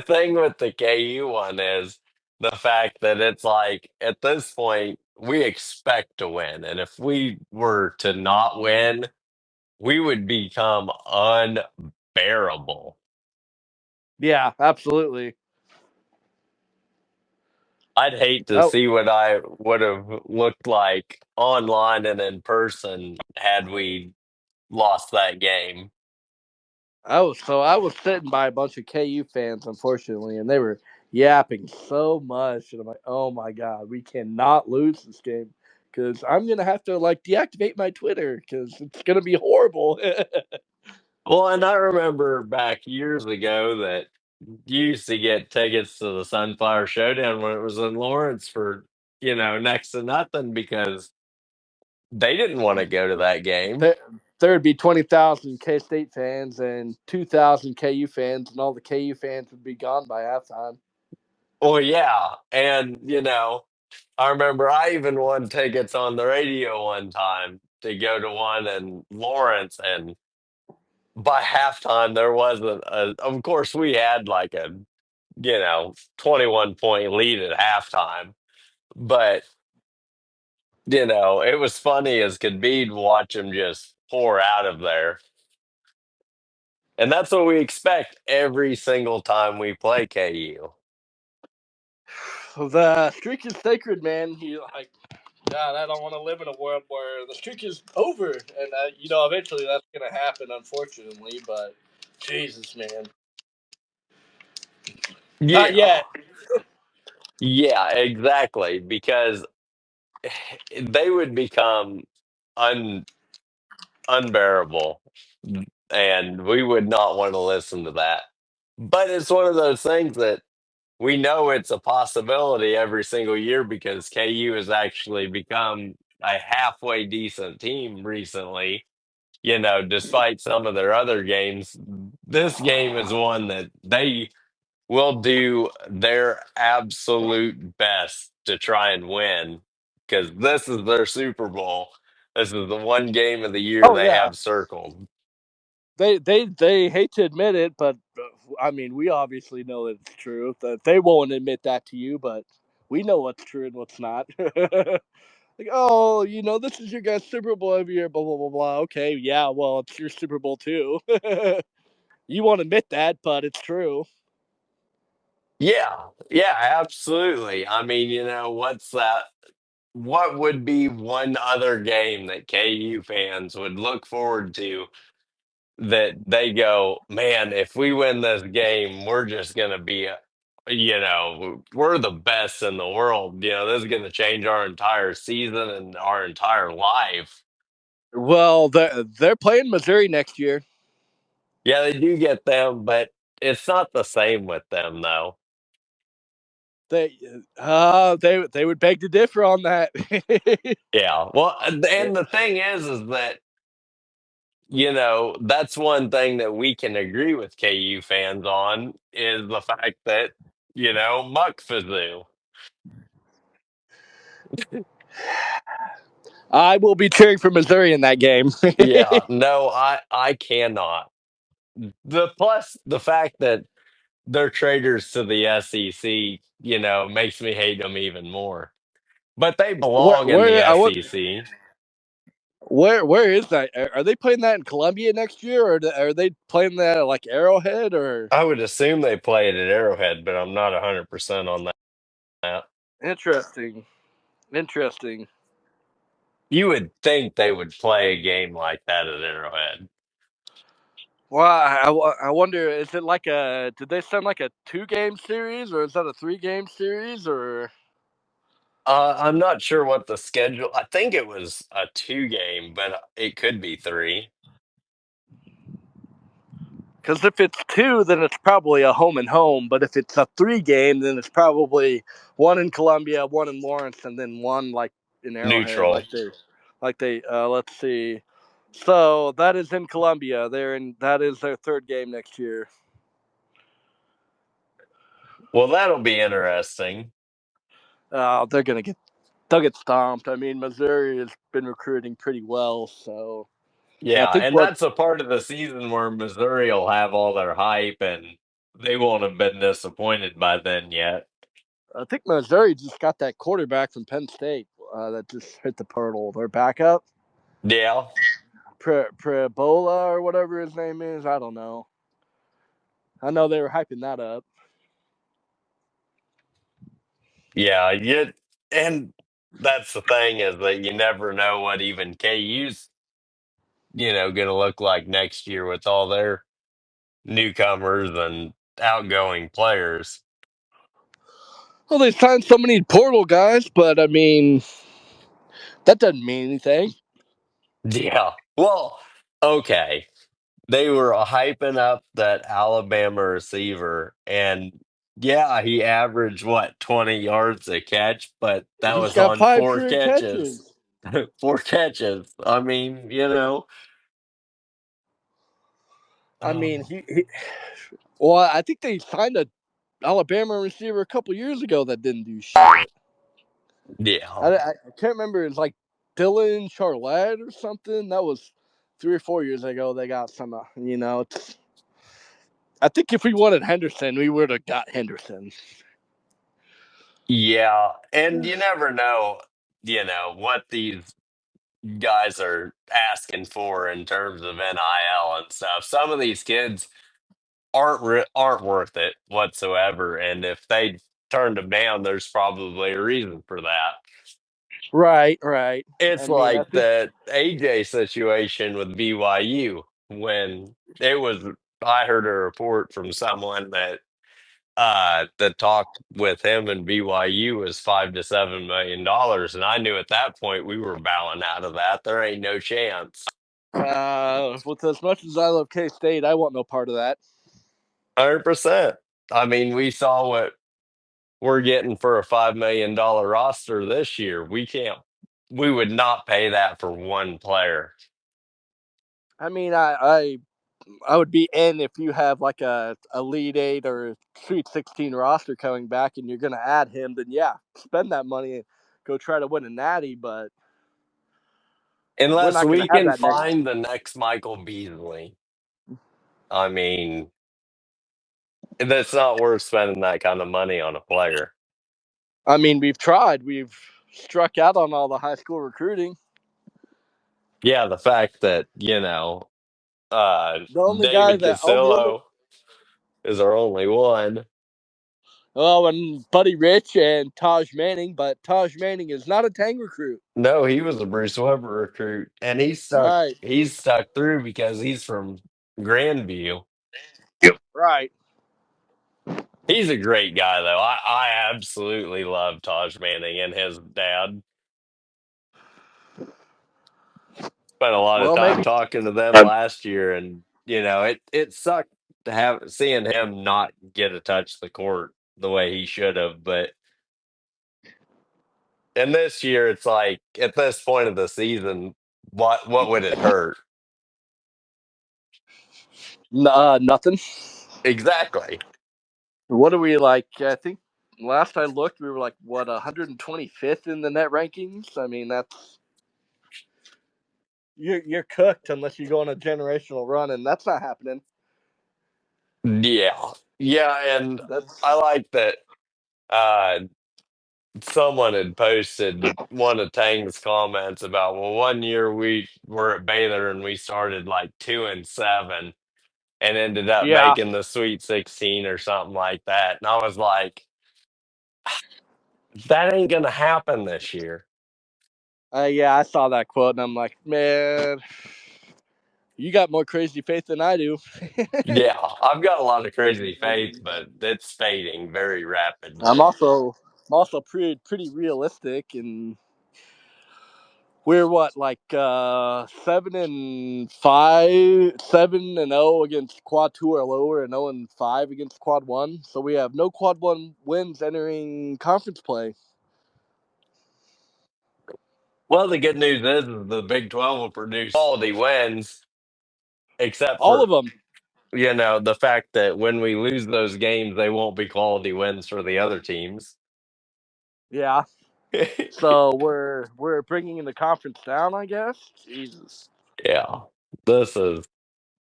Speaker 1: thing with the KU one is the fact that it's like at this point we expect to win, and if we were to not win, we would become unbearable.
Speaker 3: Yeah, absolutely.
Speaker 1: I'd hate to
Speaker 3: Oh,
Speaker 1: see what I would have looked like online and in person had we lost that game.
Speaker 3: I was sitting by a bunch of KU fans, unfortunately, and they were yapping so much, and I'm like, oh my god, we cannot lose this game because I'm gonna have to like deactivate my Twitter because it's gonna be horrible.
Speaker 1: Well, and I remember back years ago that you used to get tickets to the Sunflower Showdown when it was in Lawrence for, next to nothing because they didn't want to go to that game.
Speaker 3: there, there would be 20,000 K State fans and 2,000 KU fans, and all the KU fans would be gone by halftime.
Speaker 1: Well, yeah. And, I remember I even won tickets on the radio one time to go to one in Lawrence, and by halftime there wasn't a. Of course, we had like a 21-point lead at halftime, but it was funny as could be to watch him just pour out of there. And that's what we expect every single time we play KU.
Speaker 3: The streak is sacred, man. God, I don't want to live in a world where the streak is over, and eventually that's gonna happen, unfortunately. But Jesus, man, not
Speaker 1: Yeah.
Speaker 3: yet.
Speaker 1: Yeah, exactly. Because they would become un unbearable, and we would not want to listen to that. But it's one of those things that we know it's a possibility every single year because KU has actually become a halfway decent team recently. Despite some of their other games, this game is one that they will do their absolute best to try and win because this is their Super Bowl. This is the one game of the year
Speaker 3: Oh
Speaker 1: they
Speaker 3: yeah,
Speaker 1: have circled.
Speaker 3: they hate to admit it, but I mean, we obviously know that it's true. That they won't admit that to you, but we know what's true and what's not. Like, oh, this is your guys' Super Bowl every year, blah blah blah blah. Okay, yeah, well, it's your Super Bowl too. You won't admit that, but it's true.
Speaker 1: Yeah, yeah, absolutely. I mean, what's that? What would be one other game that KU fans would look forward to that they go, man, if we win this game, we're just going to be, we're the best in the world. This is going to change our entire season and our entire life.
Speaker 3: Well, they're playing Missouri next year.
Speaker 1: Yeah, they do get them, but it's not the same with them, though.
Speaker 3: They would beg to differ on that.
Speaker 1: Yeah. Well, and the thing is that that's one thing that we can agree with KU fans on is the fact that, Muck Fazoo.
Speaker 3: I will be cheering for Missouri in that game.
Speaker 1: Yeah, no, I cannot. The fact that they're traitors to the SEC, makes me hate them even more. But they
Speaker 3: where
Speaker 1: belong in the
Speaker 3: where I want
Speaker 1: SEC.
Speaker 3: where is that? Are they playing that in Columbia next year, or are they playing that at like Arrowhead? Or
Speaker 1: I would assume they play it at Arrowhead, but I'm not 100% on that.
Speaker 3: interesting, interesting.
Speaker 1: You would think they would play a game like that at Arrowhead.
Speaker 3: Well, I wonder, is it like did they send like a 2-game series, or is that a 3-game series, or?
Speaker 1: I'm not sure what the schedule. I think it was a 2 game, but it could be 3.
Speaker 3: Because if it's 2, then it's probably a home and home. But if it's a 3-game, then it's probably one in Columbia, one in Lawrence, and then one like in Arrowhead.
Speaker 1: Neutral.
Speaker 3: Let's see. So that is in Columbia. That is their 3rd game next year.
Speaker 1: Well, that'll be interesting.
Speaker 3: They'll get stomped. I mean, Missouri has been recruiting pretty well, so I
Speaker 1: Yeah,
Speaker 3: think
Speaker 1: and that's a part of the season where Missouri will have all their hype and they won't have been disappointed by then yet.
Speaker 3: Missouri just got that quarterback from Penn State that just hit the portal. Their backup.
Speaker 1: Yeah.
Speaker 3: Prebola or whatever his name is. I don't know. I know they were hyping that up.
Speaker 1: Yeah, and that's the thing is that you never know what even KU's, going to look like next year with all their newcomers and outgoing players.
Speaker 3: Well, they signed so many portal guys, but I mean, that doesn't mean anything.
Speaker 1: Yeah. Well, okay. They were hyping up that Alabama receiver, and yeah, he averaged what 20 yards a catch, but that
Speaker 3: He's
Speaker 1: was
Speaker 3: got
Speaker 1: on
Speaker 3: 5
Speaker 1: four
Speaker 3: career
Speaker 1: catches.
Speaker 3: catches.
Speaker 1: 4 catches. I mean,
Speaker 3: I mean,
Speaker 1: oh,
Speaker 3: well, I think they signed a Alabama receiver a couple years ago that didn't do shit.
Speaker 1: yeah.
Speaker 3: I can't remember. It's like Dylan Charlotte or something. That was 3 or 4 years ago they got some. I think if we wanted Henderson, we would have got Henderson.
Speaker 1: Yeah, and you never know, what these guys are asking for in terms of NIL and stuff. Some of these kids aren't worth it whatsoever, and if they turned them down, there's probably a reason for that.
Speaker 3: Right, right. I
Speaker 1: It's
Speaker 3: mean, I
Speaker 1: like
Speaker 3: think
Speaker 1: the AJ situation with BYU when it was. I heard a report from someone that talked with him and BYU was $5 to $7 million, and I knew at that point we were bowing out of that. There ain't no chance.
Speaker 3: with as much as I love K State, I want no part of that.
Speaker 1: 100%. I mean, we saw what we're getting for a $5 million roster this year. We would not pay that for one player.
Speaker 3: I mean, I would be in if you have like a Elite Eight or Sweet 16 roster coming back, and you're going to add him. Then yeah, spend that money and go try to win a natty. But we're
Speaker 1: Unless
Speaker 3: not going
Speaker 1: we
Speaker 3: to have
Speaker 1: can
Speaker 3: that next.
Speaker 1: find the next Michael Beasley. I mean, that's not worth spending that kind of money on a player.
Speaker 3: I mean, we've tried. We've struck out on all the high school recruiting.
Speaker 1: Yeah, the fact that,
Speaker 3: The only guy
Speaker 1: David
Speaker 3: that the only
Speaker 1: Casillo is our only one.
Speaker 3: and Buddy Rich and Taj Manning, but Taj Manning is not a Tang recruit.
Speaker 1: No, he was a Bruce Weber recruit, and
Speaker 3: Right,
Speaker 1: he's stuck through because he's from Grandview.
Speaker 3: right.
Speaker 1: He's a great guy, though. I absolutely love Taj Manning and his dad. Spent a lot of
Speaker 3: Well,
Speaker 1: time
Speaker 3: maybe.
Speaker 1: talking to them last year, and it sucked to have seeing him not get a touch the court the way he should have. But and this year, it's like at this point of the season, what would it hurt?
Speaker 3: Nothing.
Speaker 1: Exactly.
Speaker 3: What are we like? I think last I looked, we were like what 125th in the net rankings. I mean, that's you're cooked unless you go on a generational run, and that's not happening.
Speaker 1: Yeah. Yeah, and I
Speaker 3: That's
Speaker 1: like that someone had posted one of Tang's comments about, well, one year we were at Baylor and we started like 2-7 and ended up
Speaker 3: yeah,
Speaker 1: making the Sweet 16 or something like that. And I was like, that ain't gonna happen this year.
Speaker 3: yeah. I saw that quote, and I'm like, man, you got more crazy faith than I do.
Speaker 1: Yeah, I've got a lot of crazy faith, but it's fading very
Speaker 3: I'm
Speaker 1: rapidly.
Speaker 3: also I'm also pretty realistic, and we're what like 7-5, 7-0 against quad two or lower, and 0-5 against quad one. So we have no quad one wins entering conference play.
Speaker 1: Well, the good news is the Big 12 will produce quality wins, except
Speaker 3: All
Speaker 1: for
Speaker 3: of them.
Speaker 1: the fact that when we lose those games, they won't be quality wins for the other teams.
Speaker 3: Yeah. So we're bringing the conference down, I guess. Jesus.
Speaker 1: Yeah,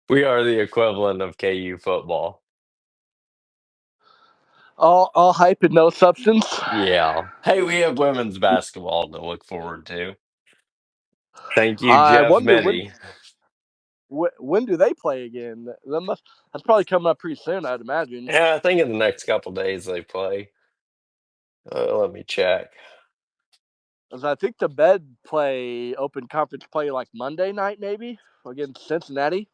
Speaker 1: we are the equivalent of KU football.
Speaker 3: All hype and no substance.
Speaker 1: Yeah. Hey, we have women's basketball to look forward to. Thank you,
Speaker 3: I
Speaker 1: Jeff
Speaker 3: wonder
Speaker 1: Minnie.
Speaker 3: when do they play again? That's probably coming up pretty soon, I'd imagine.
Speaker 1: Yeah, I think in the next couple days they play. Let me check.
Speaker 3: As I think the Med play open conference play like Monday night maybe against Cincinnati.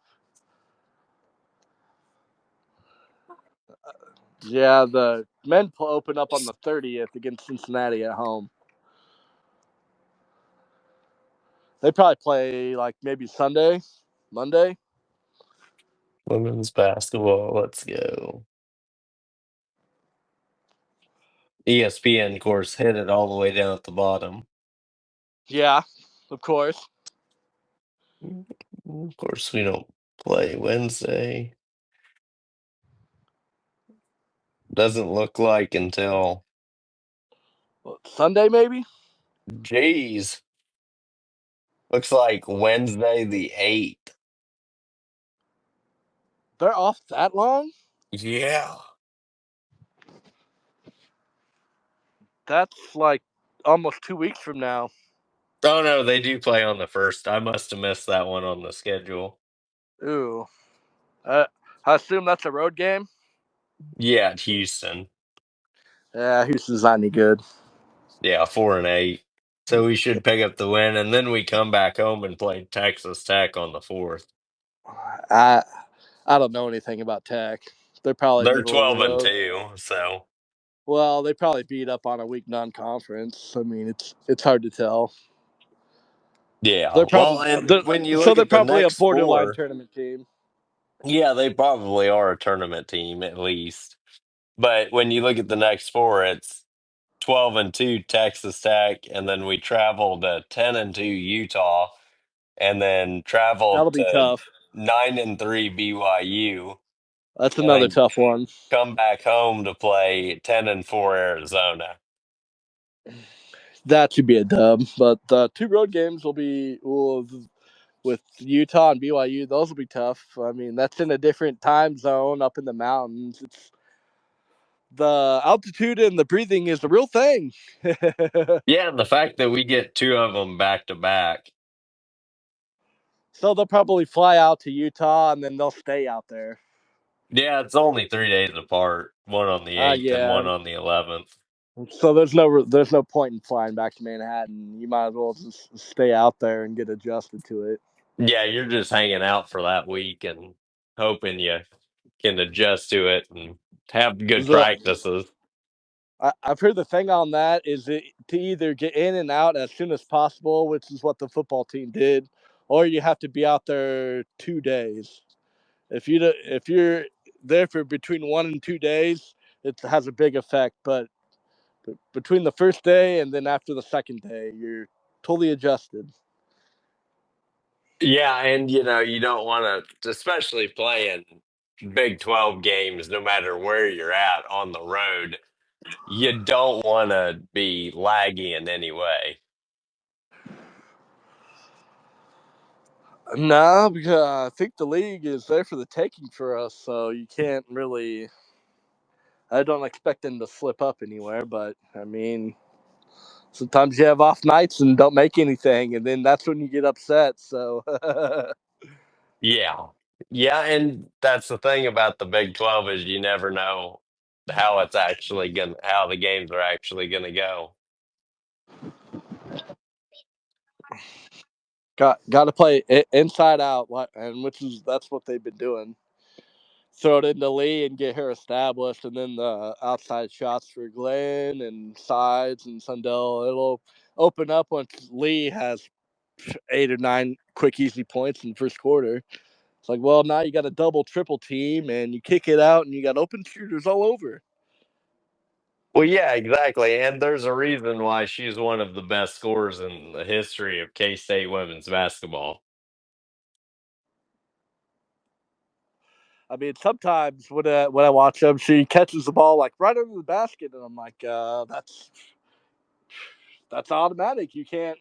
Speaker 3: Yeah, the men open up on the 30th against Cincinnati at home. They probably play like maybe Sunday, Monday.
Speaker 1: Women's basketball, let's go. ESPN, of course, hit it all the way down at the bottom.
Speaker 3: Yeah, of course.
Speaker 1: Of course, we don't play Wednesday. Doesn't look like until.
Speaker 3: Sunday maybe.
Speaker 1: Jeez. Looks like Wednesday the 8th.
Speaker 3: They're off that long?
Speaker 1: Yeah.
Speaker 3: That's like almost 2 weeks from now.
Speaker 1: Oh no, they do play on the first. I must have missed that one on the schedule.
Speaker 3: Ooh. Uh, I assume that's a road game?
Speaker 1: Yeah, at Houston.
Speaker 3: Yeah, Houston's not any good.
Speaker 1: Yeah, 4-8. So we should pick up the win, and then we come back home and play Texas Tech on the 4th.
Speaker 3: I I don't know anything about Tech. They're probably
Speaker 1: They're
Speaker 3: middle of the
Speaker 1: 12 and
Speaker 3: road.
Speaker 1: 2, so
Speaker 3: Well, they probably beat up on a weak non-conference. I mean, it's hard to tell.
Speaker 1: yeah.
Speaker 3: They're
Speaker 1: Well,
Speaker 3: probably
Speaker 1: and when you
Speaker 3: so
Speaker 1: look
Speaker 3: they're
Speaker 1: at the
Speaker 3: probably a
Speaker 1: next
Speaker 3: borderline
Speaker 1: four,
Speaker 3: tournament team.
Speaker 1: yeah, they probably are a tournament team at least. But when you look at the next four, it's 12 and 2 Texas Tech, and then we travel to 10 and 2 Utah, and then travel
Speaker 3: That'll be
Speaker 1: to
Speaker 3: tough.
Speaker 1: 9 and 3 BYU,
Speaker 3: That's
Speaker 1: and
Speaker 3: another
Speaker 1: then
Speaker 3: tough one.
Speaker 1: come back home to play 10 and 4 Arizona.
Speaker 3: That should be a dub. But the two road games with Utah and BYU. Those will be tough. I mean, that's in a different time zone up in the mountains. It's the altitude and the breathing is the real thing.
Speaker 1: Yeah, and the fact that we get two of them back to back.
Speaker 3: So they'll probably fly out to Utah and then they'll stay out there.
Speaker 1: Yeah, it's only 3 days apart, one on the 8th and
Speaker 3: Yeah.
Speaker 1: one on the 11th.
Speaker 3: So there's no point in flying back to Manhattan. You might as well just stay out there and get adjusted to it.
Speaker 1: Yeah, you're just hanging out for that week and hoping you can adjust to it and have good
Speaker 3: The
Speaker 1: practices.
Speaker 3: I've heard the thing on that is to either get in and out as soon as possible, which is what the football team did, or you have to be out there 2 days. If you're there for between 1 and 2 days, it has a big effect. But between the first day and then after the second day, you're totally adjusted.
Speaker 1: Yeah, and you don't want to, especially playing Big 12 games, no matter where you're at on the road, you don't want to be laggy in any way.
Speaker 3: No, because I think the league is there for the taking for us, so you can't really. I don't expect them to slip up anywhere, but I mean, sometimes you have off nights and don't make anything, and then that's when you get upset. So,
Speaker 1: Yeah. Yeah, and that's the thing about the Big 12 is you never know how the games are actually going to go.
Speaker 3: got to play it inside out, and which is that's what they've been doing. Throw it into Lee and get her established, and then the outside shots for Glenn and sides and Sundell. It'll open up once Lee has 8 or 9 quick, easy points in the first quarter. It's like, well, now you got a double, triple team, and you kick it out, and you got open shooters all over.
Speaker 1: Well, yeah, exactly. And there's a reason why she's one of the best scorers in the history of K-State women's basketball.
Speaker 3: I mean, sometimes when I watch them, she catches the ball like right under the basket, and I'm like, that's automatic. You can't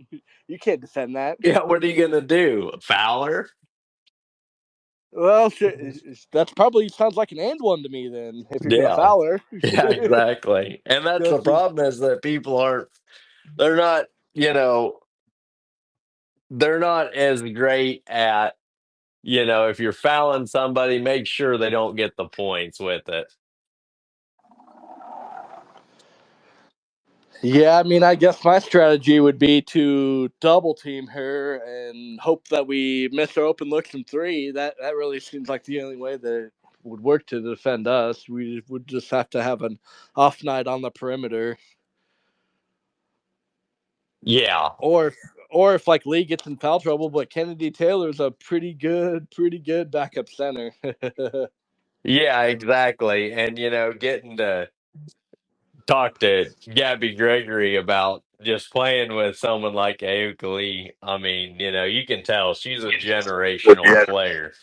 Speaker 3: defend that.
Speaker 1: Yeah, what are you going to do? Foul her?
Speaker 3: Well, that's probably sounds like an and one to me. Then if you're gonna
Speaker 1: Yeah.
Speaker 3: foul her,
Speaker 1: Yeah, exactly. And that's the problem is that they're not, you know, they're not as great at, if you're fouling somebody, make sure they don't get the points with it.
Speaker 3: yeah, I mean, I guess my strategy would be to double team her and hope that we miss our open looks from three. That really seems like the only way that it would work to defend us. We would just have to have an off night on the perimeter,
Speaker 1: Yeah.
Speaker 3: or or if like Lee gets in foul trouble, but Kennedy Taylor's a pretty good backup center.
Speaker 1: Yeah, exactly. And, getting to talk to Gabby Gregory about just playing with someone like Ayuka Lee. I mean, you can tell she's a generational player.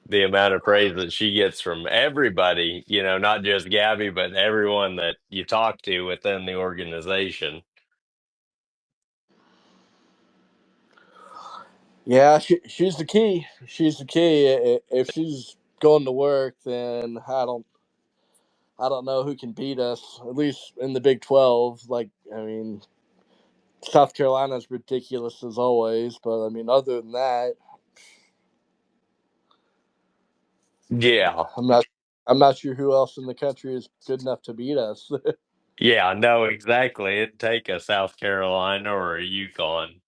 Speaker 1: The amount of praise that she gets from everybody, not just Gabby, but everyone that you talk to within the organization.
Speaker 3: Yeah, she's the key. She's the key. If she's going to work, then I don't know who can beat us. At least in the Big 12. Like, I mean, South Carolina's ridiculous as always, but I mean, other than that,
Speaker 1: Yeah.
Speaker 3: I'm not. I'm not sure who else in the country is good enough to beat us.
Speaker 1: Yeah, no, exactly. It'd take a South Carolina or a Yukon.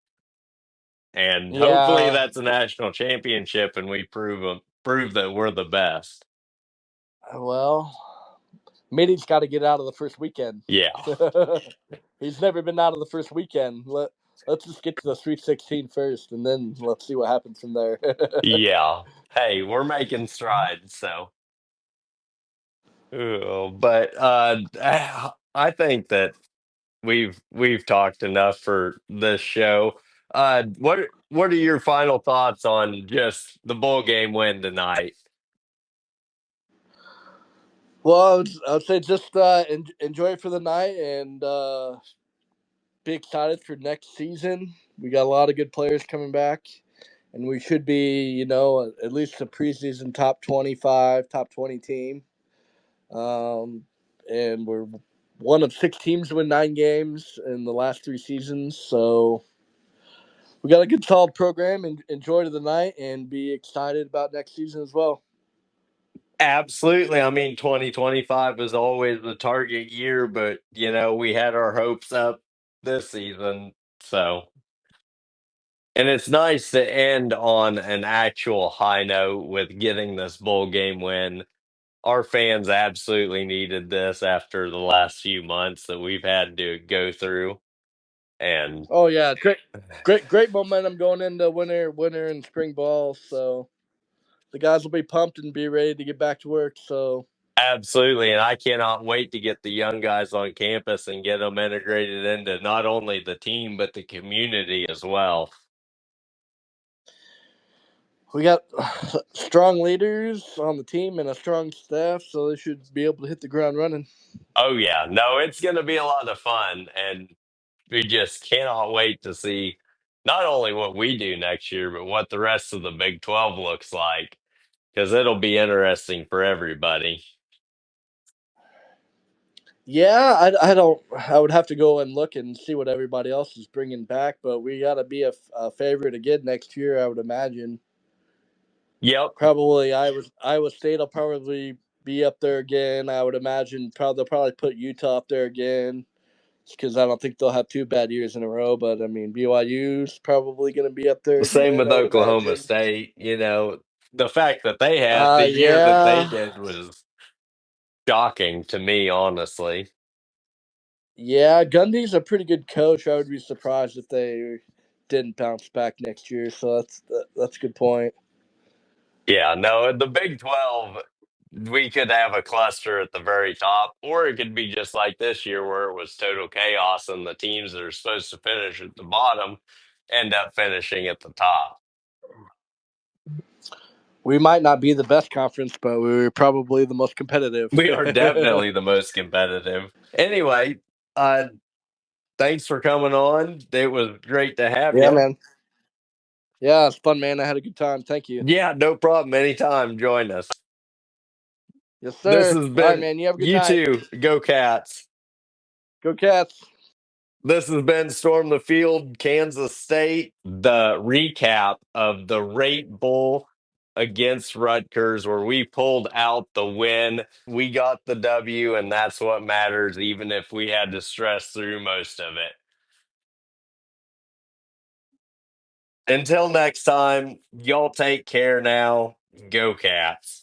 Speaker 1: And hopefully
Speaker 3: Yeah.
Speaker 1: that's a national championship and we prove that we're the best.
Speaker 3: Well, Mitty's got to get out of the first weekend.
Speaker 1: Yeah.
Speaker 3: He's never been out of the first weekend. Let's just get to the Sweet 16 first, and then let's see what happens from there.
Speaker 1: Yeah. Hey, we're making strides, so but I think that we've talked enough for this show. What are your final thoughts on just the bowl game win tonight?
Speaker 3: Well, I would say just enjoy it for the night and be excited for next season. We got a lot of good players coming back, and we should be, at least a preseason top 25, top 20 team. And we're one of 6 teams to win 9 games in the last 3 seasons. So we got a good, solid program. And enjoy the night and be excited about next season as well.
Speaker 1: Absolutely. I mean, 2025 was always the target year, but we had our hopes up this season. So, and it's nice to end on an actual high note with getting this bowl game win. Our fans absolutely needed this after the last few months that we've had to go through. And
Speaker 3: Oh yeah, great momentum going into winter and spring ball. So the guys will be pumped and be ready to get back to work. So
Speaker 1: absolutely. And I cannot wait to get the young guys on campus and get them integrated into not only the team, but the community as well.
Speaker 3: we got strong leaders on the team and a strong staff, so they should be able to hit the ground running.
Speaker 1: Oh, yeah. No, it's going to be a lot of fun. And we just cannot wait to see not only what we do next year, but what the rest of the Big 12 looks like, because it'll be interesting for everybody.
Speaker 3: Yeah, I don't. I would have to go and look and see what everybody else is bringing back, but we got to be a favorite again next year. I would imagine.
Speaker 1: Yep.
Speaker 3: Probably Iowa State will probably be up there again. I would imagine they'll probably put Utah up there again because I don't think they'll have 2 bad years in a row. But I mean, BYU's probably going to be up there
Speaker 1: Same
Speaker 3: again.
Speaker 1: with
Speaker 3: I would
Speaker 1: Oklahoma
Speaker 3: imagine.
Speaker 1: State. The fact that they had the year that they
Speaker 3: Yeah,
Speaker 1: did was shocking to me, honestly.
Speaker 3: yeah. Gundy's a pretty good coach. I would be surprised if they didn't bounce back next year. So that's a good point.
Speaker 1: Yeah, no, the Big 12, we could have a cluster at the very top, or it could be just like this year where it was total chaos and the teams that are supposed to finish at the bottom end up finishing at the top.
Speaker 3: We might not be the best conference, but we're probably the most competitive.
Speaker 1: We are definitely the most competitive. Anyway, uh, thanks for coming on. It was great to have
Speaker 3: Yeah,
Speaker 1: you.
Speaker 3: man. Yeah, it's fun, man. I had a good time. Thank you.
Speaker 1: Yeah, no problem. Anytime, join us.
Speaker 3: Yes,
Speaker 1: This
Speaker 3: sir.
Speaker 1: has
Speaker 3: All right,
Speaker 1: been
Speaker 3: man. You have a good
Speaker 1: you
Speaker 3: night.
Speaker 1: too. Go Cats.
Speaker 3: Go Cats.
Speaker 1: This has been Storm the Field, Kansas State. The recap of the Rate Bowl against Rutgers, where we pulled out the win. We got the W, and that's what matters, even if we had to stress through most of it. Until next time, y'all take care now. Go Cats.